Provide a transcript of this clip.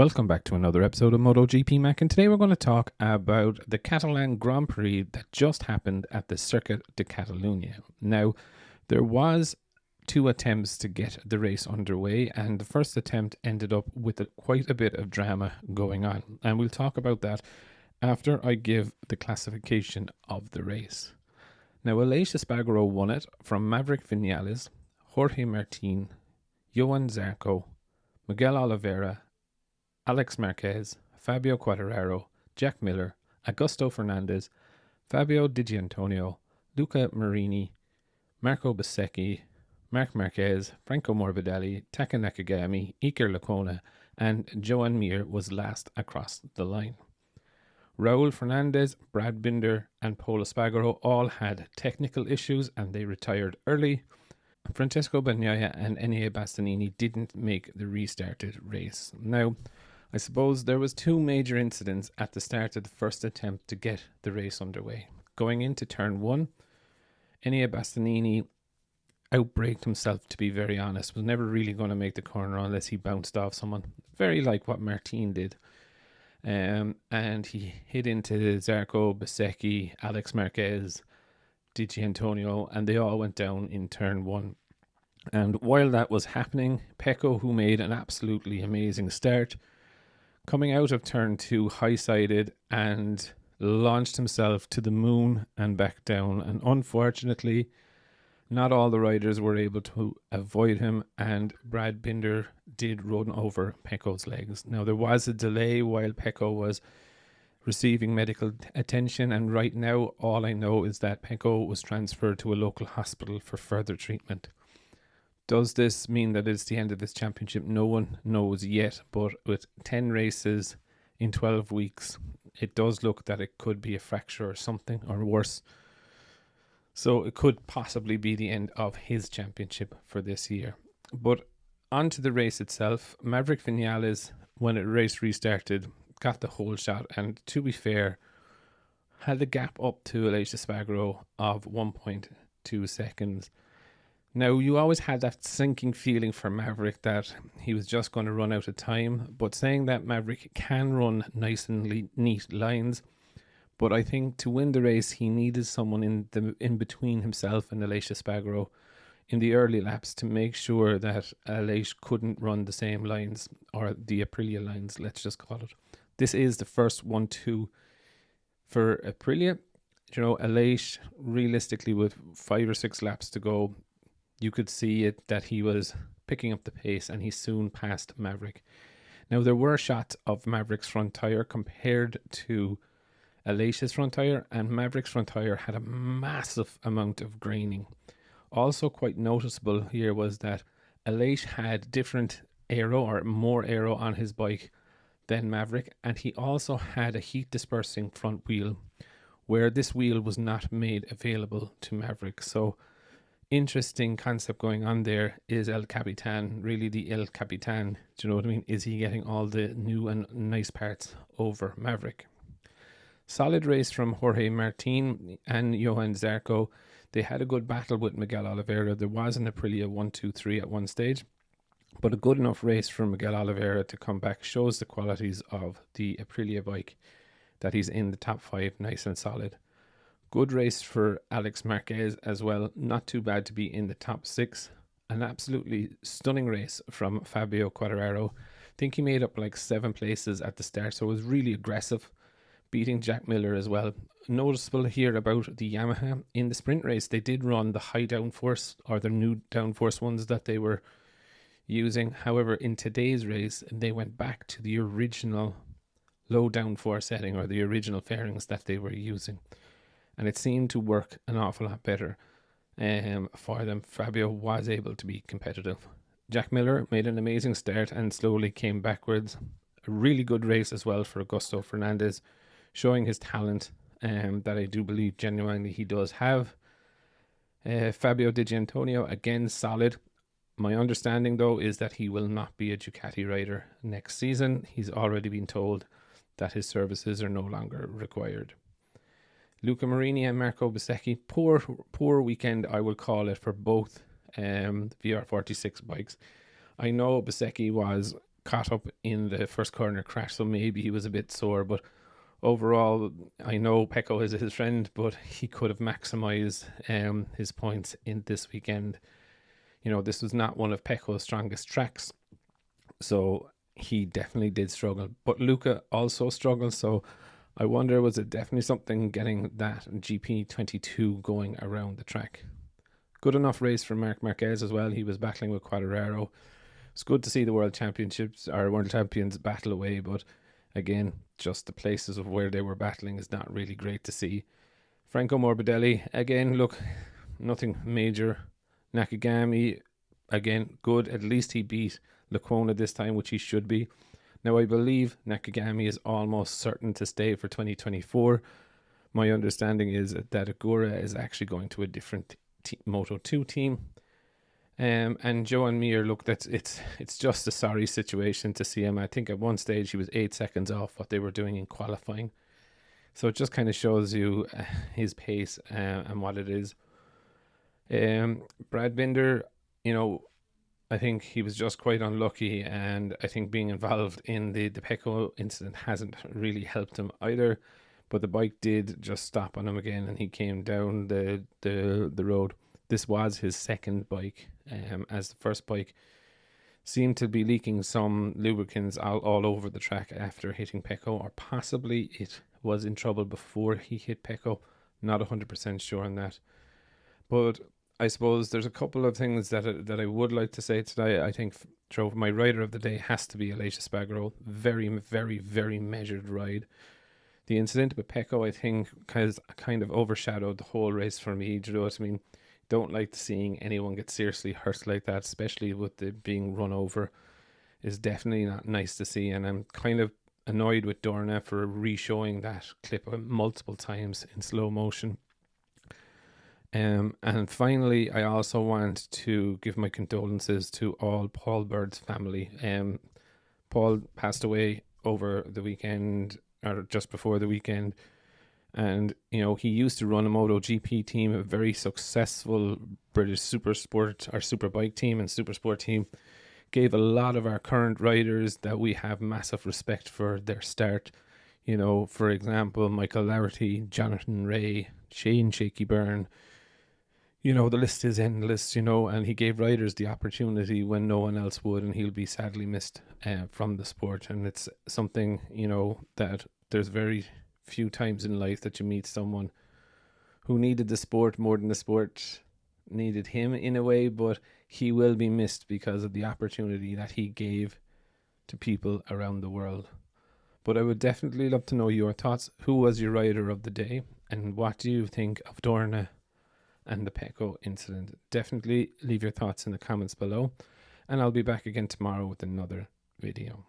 Welcome back to another episode of Motogp Mac, and today we're going to talk about the Catalan Grand Prix that just happened at the Circuit de Catalunya. Now, there was two attempts to get the race underway, and the first attempt ended up with quite a bit of drama going on, and we'll talk about that after I give the classification of the race. Now, Aleix Espargaro won it from Maverick Vinales, Jorge Martin, Johan Zarco, Miguel Oliveira, Alex Marquez, Fabio Quartararo, Jack Miller, Augusto Fernandez, Fabio Di Gianantonio, Luca Marini, Marco Bezzecchi, Marc Marquez, Franco Morbidelli, Taka Nakagami, Iker Lecuona, and Joan Mir was last across the line. Raul Fernandez, Brad Binder, and Pol Espargaro all had technical issues and they retired early. Francesco Bagnaia and Enea Bastianini didn't make the restarted race. Now, I suppose there was two major incidents at the start of the first attempt to get the race underway. Going into turn one, Enea Bastianini outbraked himself, to be very honest, was never really going to make the corner unless he bounced off someone, very like what Martin did. And he hit into Zarco, Bezzecchi, Alex Marquez, Di Gianantonio, and they all went down in turn one. And while that was happening, Pecco, who made an absolutely amazing start, coming out of turn two high-sided and launched himself to the moon and back down. And unfortunately, not all the riders were able to avoid him, and Brad Binder did run over Pecco's legs. Now, there was a delay while Pecco was receiving medical attention, and right now all I know is that Pecco was transferred to a local hospital for further treatment. Does this mean that it's the end of this championship? No one knows yet, but with 10 races in 12 weeks, it does look that it could be a fracture or something, or worse. So it could possibly be the end of his championship for this year. But on to the race itself. Maverick Vinales, when the race restarted, got the whole shot, and to be fair, had the gap up to Aleix Espargaro of 1.2 seconds. Now, you always had that sinking feeling for Maverick that he was just going to run out of time, but saying that, Maverick can run nice and neat lines, but I think to win the race he needed someone in between himself and Aleix Espargaro in the early laps to make sure that Aleix couldn't run the same lines, or the Aprilia lines, let's just call it. This is the first 1-2 for Aprilia. You know, Aleix, realistically, with 5 or 6 laps to go, you could see it that he was picking up the pace, and he soon passed Maverick. Now, there were shots of Maverick's front tyre compared to Aleix's front tyre, and Maverick's front tyre had a massive amount of graining. Also quite noticeable here was that Aleix had different aero, or more aero, on his bike than Maverick, and he also had a heat dispersing front wheel, where this wheel was not made available to Maverick. So interesting concept going on there. Is El Capitan really the El Capitan? Do you know what I mean? Is he getting all the new and nice parts over Maverick? Solid race from Jorge Martin and Johan Zarco. They had a good battle with Miguel Oliveira. There was an Aprilia 1-2-3 at one stage, but a good enough race from Miguel Oliveira to come back shows the qualities of the Aprilia bike, that he's in the top 5 nice and solid. Good race for Alex Marquez as well. Not too bad to be in the top 6. An absolutely stunning race from Fabio Quartararo. I think he made up like 7 places at the start, so it was really aggressive, beating Jack Miller as well. Noticeable here about the Yamaha. In the sprint race, they did run the high downforce, or the new downforce ones that they were using. However, in today's race, they went back to the original low downforce setting, or the original fairings that they were using, and it seemed to work an awful lot better for them. Fabio was able to be competitive. Jack Miller made an amazing start and slowly came backwards. A really good race as well for Augusto Fernandez, showing his talent that I do believe genuinely he does have. Fabio Di Gianantonio, again, solid. My understanding, though, is that he will not be a Ducati rider next season. He's already been told that his services are no longer required. Luca Marini and Marco Bezzecchi, poor weekend, I will call it, for both VR46 bikes. I know Bezzecchi was caught up in the first corner crash, so maybe he was a bit sore. But overall, I know Pecco is his friend, but he could have maximised his points in this weekend. You know, this was not one of Pecco's strongest tracks, so he definitely did struggle. But Luca also struggled, so I wonder, was it definitely something getting that GP22 going around the track? Good enough race for Marc Marquez as well. He was battling with Quartararo. It's good to see the World Championships or World Champions battle away, but again, just the places of where they were battling is not really great to see. Franco Morbidelli, again, look, nothing major. Nakagami, again, good. At least he beat Lecuona this time, which he should be. Now, I believe Nakagami is almost certain to stay for 2024. My understanding is that Agura is actually going to a different Moto 2 team. And Joan Mir, look, it's just a sorry situation to see him. I think at one stage he was 8 seconds off what they were doing in qualifying. So it just kind of shows you his pace and what it is. Brad Binder, you know, I think he was just quite unlucky, and I think being involved in the Pecco incident hasn't really helped him either. But the bike did just stop on him again, and he came down the road. This was his second bike, as the first bike seemed to be leaking some lubricants all over the track after hitting Pecco, or possibly it was in trouble before he hit Pecco. Not 100% sure on that. But I suppose there's a couple of things that I would like to say today. I think my rider of the day has to be Aleix Espargaro. Very, very, very measured ride. The incident with Pecco, I think, has kind of overshadowed the whole race for me. Do you know what I mean? Don't like seeing anyone get seriously hurt like that, especially with the being run over. Is definitely not nice to see, and I'm kind of annoyed with Dorna for re-showing that clip multiple times in slow motion. And finally, I also want to give my condolences to all Paul Bird's family. Paul passed away over the weekend, or just before the weekend. And, you know, he used to run a Motogp team, a very successful British superbike team and supersport team. Gave a lot of our current riders that we have massive respect for their start. You know, for example, Michael Laherty, Jonathan Ray, Shane Shaky Byrne. You know, the list is endless, you know, and he gave riders the opportunity when no one else would, and he'll be sadly missed from the sport. And it's something, you know, that there's very few times in life that you meet someone who needed the sport more than the sport needed him in a way, but he will be missed because of the opportunity that he gave to people around the world. But I would definitely love to know your thoughts. Who was your rider of the day, and what do you think of Dorna and the Pecco incident? Definitely leave your thoughts in the comments below, and I'll be back again tomorrow with another video.